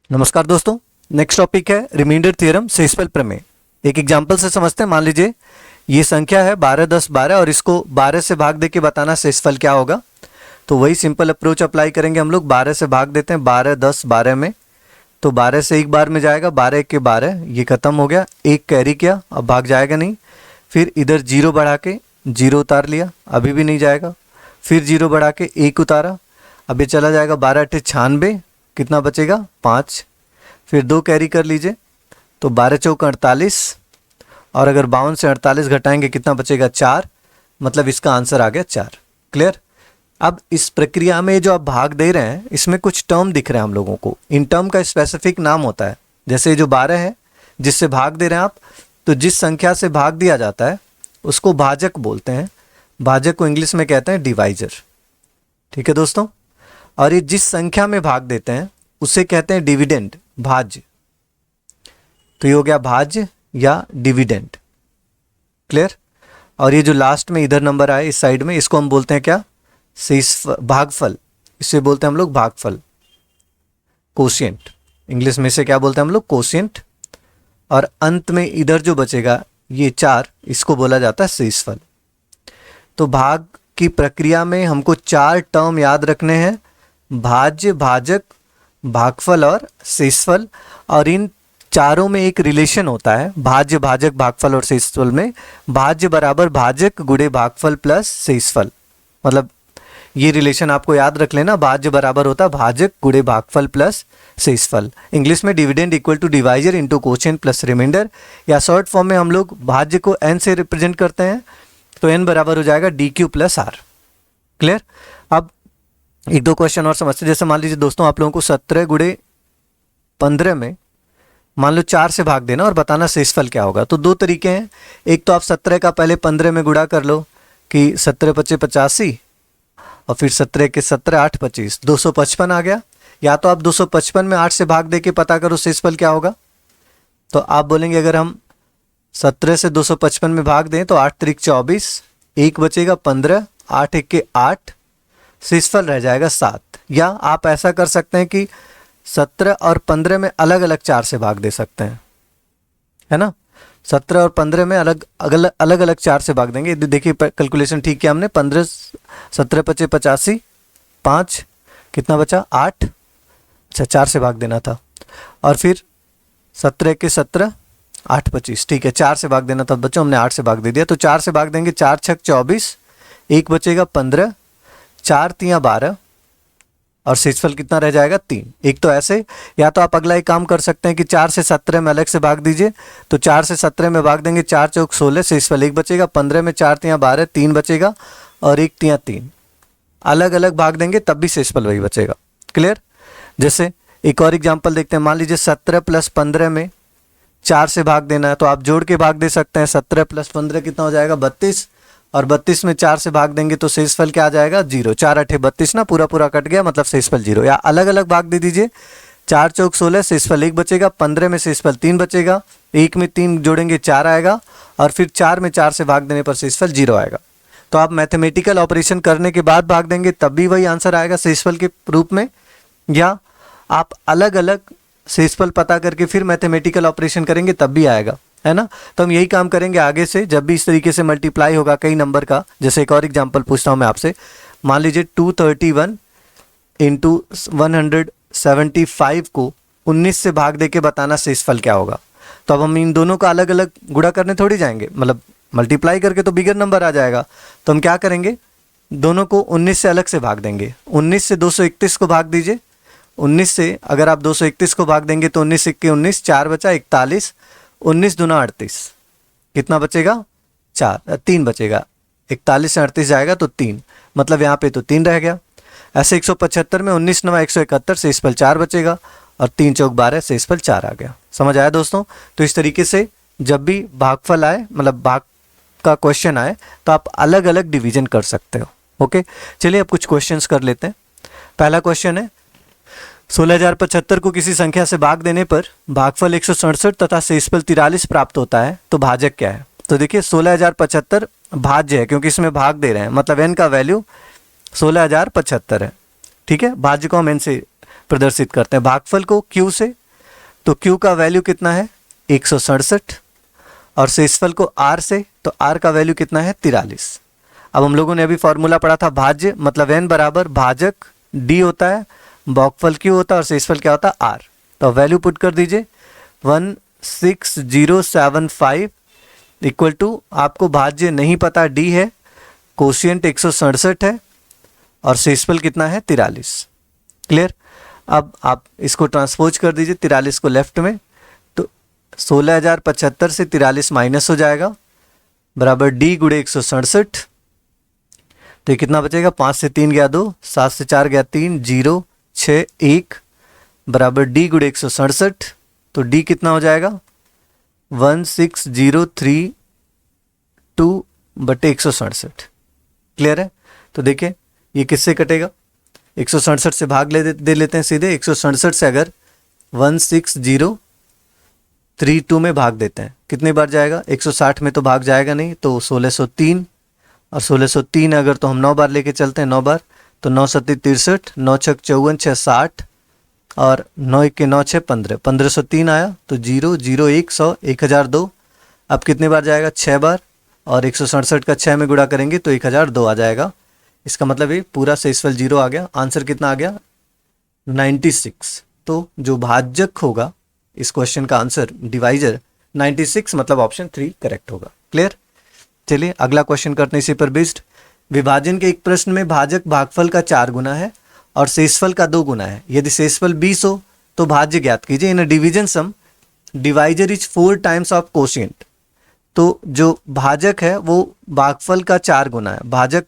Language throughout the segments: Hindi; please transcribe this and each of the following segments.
नमस्कार दोस्तों, नेक्स्ट टॉपिक है रिमाइंडर थ्योरम शेषफल प्रमेय। एक एग्जांपल से समझते हैं। मान लीजिए ये संख्या है 12, 10, 12 और इसको 12 से भाग दे के बताना शेषफल क्या होगा। तो वही सिंपल अप्रोच अप्लाई करेंगे हम लोग। 12 से भाग देते हैं 12, 10, 12 में, तो 12 से एक बार में जाएगा, 12 के 12, ये खत्म हो गया। एक कैरी किया, अब भाग जाएगा नहीं। फिर इधर 0 बढ़ा के 0 उतार लिया, अभी भी नहीं जाएगा। फिर 0 बढ़ा के 1 उतारा, अब ये चला जाएगा। 12 8 96, कितना बचेगा 5। फिर 2 कैरी कर लीजिए, तो 12 चौक 48, और अगर 52 से 48 घटाएंगे कितना बचेगा 4। मतलब इसका आंसर आ गया 4। क्लियर। अब इस प्रक्रिया में जो आप भाग दे रहे हैं इसमें कुछ टर्म दिख रहे हैं हम लोगों को। इन टर्म का स्पेसिफिक नाम होता है। जैसे जो 12 है जिससे भाग दे रहे हैं आप, तो जिस संख्या से भाग दिया जाता है उसको भाजक बोलते हैं। भाजक को इंग्लिश में कहते हैं डिवाइजर। ठीक है दोस्तों। और ये जिस संख्या में भाग देते हैं उसे कहते हैं डिविडेंड, भाज्य। तो ये हो गया भाज्य या डिविडेंड। क्लियर। और ये जो लास्ट में इधर नंबर आए इस साइड में, इसको हम बोलते हैं क्या, भागफल। इसे बोलते हैं हम लोग भागफल, कोशिएंट। इंग्लिश में इसे क्या बोलते हैं हम लोग, कोशिएंट। और अंत में इधर जो बचेगा ये 4, इसको बोला जाता है शेषफल। तो भाग की प्रक्रिया में हमको 4 टर्म याद रखने हैं, भाज्य, भाजक, भागफल और शेषफल। और इन चारों में एक रिलेशन होता है, भाज्य, भाजक, भागफल और शेषफल में। भाज्य बराबर भाजक गुणे भागफल प्लस शेषफल। मतलब ये रिलेशन आपको याद रख लेना, भाज्य बराबर होता है भाजक गुणे भागफल प्लस शेषफल। इंग्लिश में dividend equal to divisor into quotient plus remainder, या शॉर्ट फॉर्म में हम लोग भाज्य को n से रिप्रेजेंट करते हैं, तो n बराबर हो जाएगा dq प्लस r। क्लियर। अब एक दो क्वेश्चन और समझते। जैसे मान लीजिए दोस्तों आप लोगों को 17 गुणे 15 में मान लो 4 से भाग देना और बताना शेषफल क्या होगा। तो 2 तरीके हैं। एक तो आप 17 का पहले 15 में गुणा कर लो कि 17 पच्चे 85, और फिर 17 के 17 8 25, 255 आ गया। या तो आप 255 में 8 से भाग दे के पता करो शेषफल क्या होगा। तो आप बोलेंगे अगर हम 17 से 255 में भाग दें तो 8 त्रिक 24, 1 बचेगा 15, 8 1 के 8, शेषफल रह जाएगा 7। या आप ऐसा कर सकते हैं कि 17 और 15 में अलग अलग 4 से भाग दे सकते हैं, है ना। 17 और 15 में अलग अलग 4 से भाग देंगे। देखिए कैलकुलेशन ठीक किया हमने। 15 17 पच्चे 85, 5 कितना बचा 8, अच्छा 4 से भाग देना था। और फिर 17 के 17, 8 25, ठीक है 4 से भाग देना था बच्चों, हमने 8 से भाग दे दिया। तो 4 से भाग देंगे, 4 छक 24, 1 बचेगा 15, 4 तियाँ 12, और शेषफल कितना रह जाएगा 3। एक तो ऐसे, या तो आप अगला एक काम कर सकते हैं कि 4 से 17 में अलग से भाग दीजिए। तो 4 से 17 में भाग देंगे, 4 चौक 16, शेषफल 1 बचेगा। 15 में 4 तियाँ 12, 3 बचेगा, और 1 तियाँ 3। अलग अलग भाग देंगे तब भी शेषफल वही बचेगा। क्लियर। जैसे एक और एग्जाम्पल देखते हैं। मान लीजिए 17 प्लस 15 में 4 से भाग देना है, तो आप जोड़ के भाग दे सकते हैं। 17 प्लस 15 कितना हो जाएगा 32, और 32 में 4 से भाग देंगे तो शेषफल क्या आ जाएगा 0। 4 8 32 ना, पूरा पूरा कट गया, मतलब शेषफल 0। या अलग अलग भाग दे दीजिए। 4 चौक 16, शेषफल 1 बचेगा। 15 में शेषफल 3 बचेगा, 1 में 3 जोड़ेंगे 4 आएगा, और फिर 4 में 4 से भाग देने पर शेषफल 0 आएगा। तो आप मैथमेटिकल ऑपरेशन करने के बाद भाग देंगे तब भी वही आंसर आएगा शेषफल के रूप में। या आप अलग अलग शेषफल पता करके फिर मैथमेटिकल ऑपरेशन करेंगे तब भी आएगा, है ना। तो हम यही काम करेंगे आगे से। जब भी इस तरीके से मल्टीप्लाई होगा कई नंबर का, जैसे एक और एग्जांपल पूछता हूं मैं आपसे। मान लीजिए 231 इंटू 175 को 19 से भाग दे के बताना शेषफल क्या होगा। तो अब हम इन दोनों का अलग अलग गुणा करने थोड़ी जाएंगे, मतलब मल्टीप्लाई करके तो बिगर नंबर आ जाएगा। तो हम क्या करेंगे, दोनों को 19 से अलग से भाग देंगे। 19 से 231 को भाग दीजिए। 19 से अगर आप 231 को भाग देंगे तो 19 1 19, 4 बचा 41, 19 दूना 38, कितना बचेगा 3 बचेगा। 41 से 38 जाएगा तो 3, मतलब यहाँ पे तो 3 रह गया। ऐसे 175 में 19 9 171, शेषफल 4 बचेगा, और 3 चौक 12, शेषफल 4 आ गया। समझ आया दोस्तों। तो इस तरीके से जब भी भागफल आए, मतलब भाग का क्वेश्चन आए, तो आप अलग अलग डिवीजन कर सकते हो। ओके, चलिए अब कुछ क्वेश्चंस कर लेते हैं। पहला क्वेश्चन है 16075 को किसी संख्या से भाग देने पर भागफल 167 तथा शेषफल 43 प्राप्त होता है, तो भाजक क्या है। तो देखिए 16075 भाज्य है क्योंकि इसमें भाग दे रहे हैं, मतलब n का वैल्यू 16075 है। ठीक है, भाज्य को हम n से प्रदर्शित करते हैं। भागफल को q से, तो q का वैल्यू कितना है 167, और शेषफल को r से, तो r का वैल्यू कितना है 43। अब हम लोगों ने अभी फॉर्मूला पढ़ा था भाज्य, मतलब n बराबर भाजक d होता है, भागफल q होता है और शेषफल क्या होता है r। तो वैल्यू पुट कर दीजिए 16075 इक्वल टू, आपको भाज्य नहीं पता d है, कोशिएंट 167 है और शेषफल कितना है 43। क्लियर। अब आप इसको ट्रांसपोज कर दीजिए 43 को लेफ्ट में, तो 16075 से 43 माइनस हो जाएगा बराबर d गुणे 167। तो ये कितना बचेगा, 5 से 3 गया 2, 7 से 4 गया 3, 0 6 1 बराबर d गुणे 167। तो d कितना हो जाएगा 16032 बटे 167। क्लियर है। तो देखिए ये किससे कटेगा, 167 से भाग दे लेते हैं सीधे। 167 से अगर 16032 में भाग देते हैं कितनी बार जाएगा, 160 में तो भाग जाएगा नहीं, तो 1603, और 1603 अगर तो हम 9 बार लेके चलते हैं, 9 बार, तो 9 सत्ती 63, 9 छक 54, 6 60, और 9 1 के 9 6 15, 1503 आया। तो 0 0 1 100 1002। अब कितनी बार जाएगा, 6 बार, और 167 का 6 में गुणा करेंगे तो 1002 आ जाएगा। इसका मतलब ये पूरा शेषफल 0 आ गया। आंसर कितना आ गया 96। तो जो भाजक होगा इस क्वेश्चन का आंसर डिवाइजर 96, मतलब ऑप्शन 3 करेक्ट होगा। क्लियर। चलिए अगला क्वेश्चन करते हैं इसी पर बेस्ड। विभाजन के एक प्रश्न में भाजक भागफल का 4 गुना है और शेषफल का 2 गुना है। यदि शेषफल 20 हो तो भाज्य ज्ञात कीजिए। In division sum divisor is 4 times of quotient. तो जो भाजक है वो भागफल का 4 गुना है।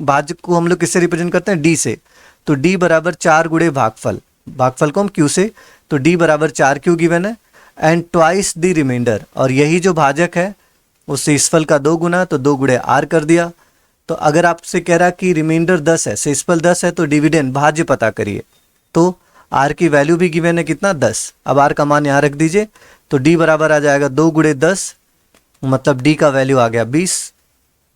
भाजक को हम लोग किससे रिप्रेजेंट करते हैं, d से। तो d बराबर 4 गुणे भागफल, भागफल को हम q से, तो d बराबर 4q गिवन है, एंड ट्वाइस द रिमाइंडर। और यही जो भाजक है वो शेषफल का 2 गुना, तो 2 गुणे r कर दिया। तो अगर आपसे कह रहा कि रिमाइंडर 10 है, शेषफल 10 है, तो डिविडेंड भाज्य पता करिए। तो r की वैल्यू भी गिवन है कितना 10। अब r का मान यहाँ रख दीजिए, तो d बराबर आ जाएगा 2 गुणे 10, मतलब d का वैल्यू आ गया 20।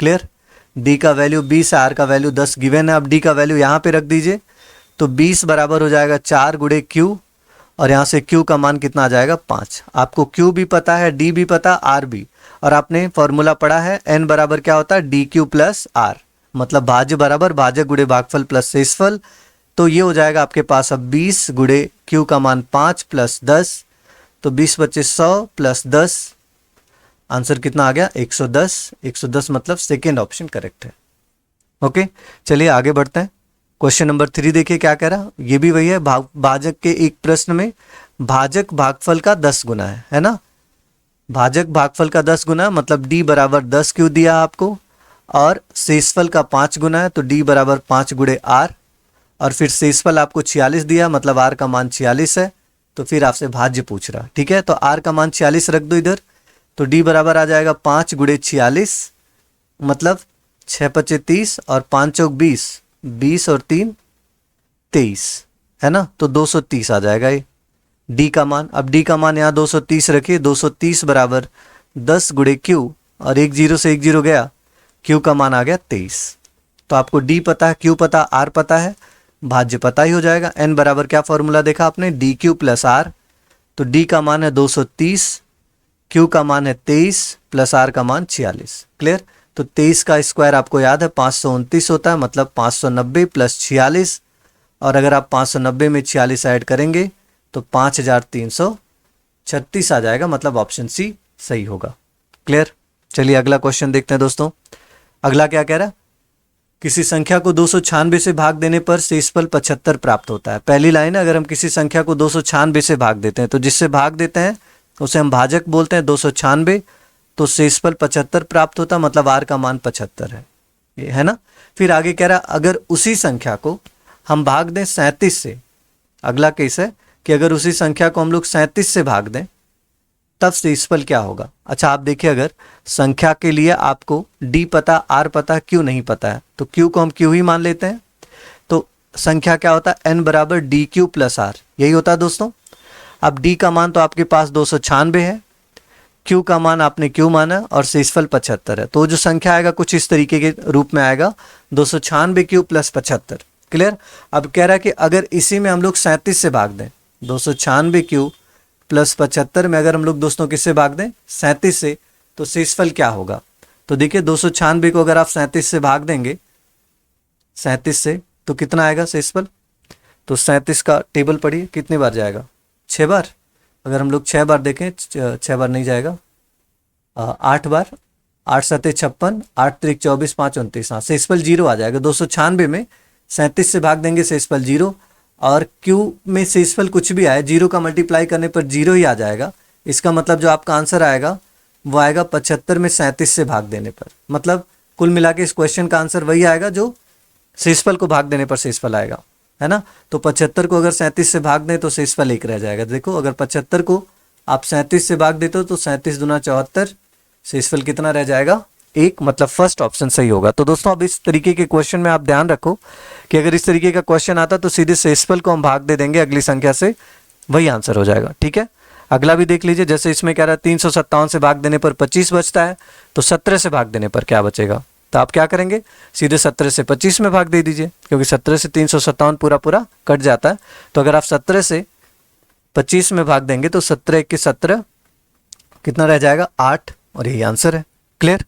क्लियर। d का वैल्यू 20 है, r का वैल्यू 10 गिवन है। अब d का वैल्यू यहाँ पे रख दीजिए, तो 20 बराबर हो जाएगा 4 गुणे q, और यहाँ से q का मान कितना आ जाएगा 5। आपको q भी पता है, d भी पता, r भी, और आपने फॉर्मूला पढ़ा है n बराबर क्या होता है dq प्लस r, मतलब भाज्य बराबर भाजक गुणे भागफल प्लस शेषफल। तो ये हो जाएगा आपके पास अब 20 गुणे q का मान 5 प्लस 10, तो 20 बचे 100 प्लस 10, आंसर कितना आ गया 110। 110 मतलब सेकेंड ऑप्शन करेक्ट है। ओके चलिए आगे बढ़ते हैं। क्वेश्चन नंबर 3 देखिए क्या कह रहा, ये भी वही है। भाजक के एक प्रश्न में भाजक भागफल का 10 गुना है ना। भाजक भागफल का 10 गुना मतलब d बराबर 10 क्यों दिया आपको, और शेषफल का 5 गुना है, तो d बराबर 5 गुणे r, और फिर शेषफल आपको 46 दिया, मतलब r का मान 46 है। तो फिर आपसे भाज्य पूछ रहा, ठीक है। तो r का मान 46 रख दो इधर, तो d बराबर आ जाएगा 5 गुणे 46, मतलब 6 पचे 30 और 5 चौक 20, 20 और 3 23 है ना। तो 230 आ जाएगा ये d का मान। अब d का मान यहाँ 230 रखिए, 230 बराबर 10 गुणे q, और 1 0 से 1 0 गया, q का मान आ गया 23। तो आपको d पता है, q पता, r पता है, भाज्य पता ही हो जाएगा। n बराबर क्या फॉर्मूला देखा आपने, dq प्लस r। तो d का मान है 230, q का मान है 23 प्लस r का मान 46। क्लियर। तो 23 का स्क्वायर आपको याद है 529 होता है, मतलब 590 प्लस 46, और अगर आप 590 में 46 ऐड करेंगे तो 5336 आ जाएगा, मतलब ऑप्शन सी सही होगा। क्लियर। चलिए अगला क्वेश्चन देखते हैं दोस्तों। अगला क्या कह रहा है, किसी संख्या को 296 से भाग देने पर शेषफल 75 प्राप्त होता है। पहली लाइन है, अगर हम किसी संख्या को 296 से भाग देते हैं तो जिससे भाग देते हैं उसे हम भाजक बोलते हैं 296, तो शेषफल 75 प्राप्त होता, मतलब r का मान 75 है, ये है ना। फिर आगे कह रहा अगर उसी संख्या को हम भाग दें 37 से, अगला केस है कि अगर उसी संख्या को हम लोग 37 से भाग दें तब शेषफल क्या होगा। अच्छा आप देखिए, अगर संख्या के लिए आपको d पता, r पता, q नहीं पता है, तो q को हम q ही मान लेते हैं। तो संख्या क्या होता है, n बराबर dq प्लस r, यही होता है दोस्तों। अब d का मान तो आपके पास 296 है, q का मान आपने q माना, और शेषफल 75 है। तो जो संख्या आएगा कुछ इस तरीके के रूप में आएगा, 296 q प्लस 75। क्लियर। अब कह रहा है कि अगर इसी में हम लोग 37 से भाग दें, 296 क्यूब प्लस 75 में अगर हम लोग दोस्तों किससे भाग दें, 37 से, तो शेषफल क्या होगा। तो देखिए 296 को अगर आप 37 से भाग देंगे, 37 से, तो कितना आएगा शेषफल। तो 37 का टेबल पढ़िए कितनी बार जाएगा, 6 बार। अगर हम लोग 6 बार देखें, 6 बार नहीं जाएगा, 8 बार, 8 सत्ते 56, 8 त्रिक 24, 5 29, हाँ शेषफल 0 आ जाएगा। 296 में 37 से भाग देंगे, शेषफल 0, और क्यू में शेषफल कुछ भी आए, 0 का मल्टीप्लाई करने पर 0 ही आ जाएगा। इसका मतलब जो आपका आंसर आएगा वो आएगा 75 में 37 से भाग देने पर। मतलब कुल मिला के इस क्वेश्चन का आंसर वही आएगा जो शेषफल को भाग देने पर शेषफल आएगा, है ना। तो 75 को अगर 37 से भाग दें तो शेषफल 1 रह जाएगा। देखो अगर 75 को आप 37 से भाग देते हो तो 37 दूना 74, शेषफल कितना रह जाएगा, 1। मतलब फर्स्ट ऑप्शन सही होगा। तो दोस्तों अब इस तरीके के क्वेश्चन में आप ध्यान रखो कि अगर इस तरीके का क्वेश्चन आता तो सीधे शेषफल को हम भाग दे देंगे अगली संख्या से, वही आंसर हो जाएगा। ठीक है, अगला भी देख लीजिए। जैसे इसमें कह रहा है 357 से भाग देने पर 25 बचता है, तो 17 से भाग देने पर क्या बचेगा। तो आप क्या करेंगे, सीधे 17 से 25 में भाग दे दीजिए, क्योंकि 17 से 357 पूरा पूरा कट जाता है। तो अगर आप 17 से 25 में भाग देंगे तो 17 1 के 17 कितना रह जाएगा, 8, और यही आंसर है। क्लियर।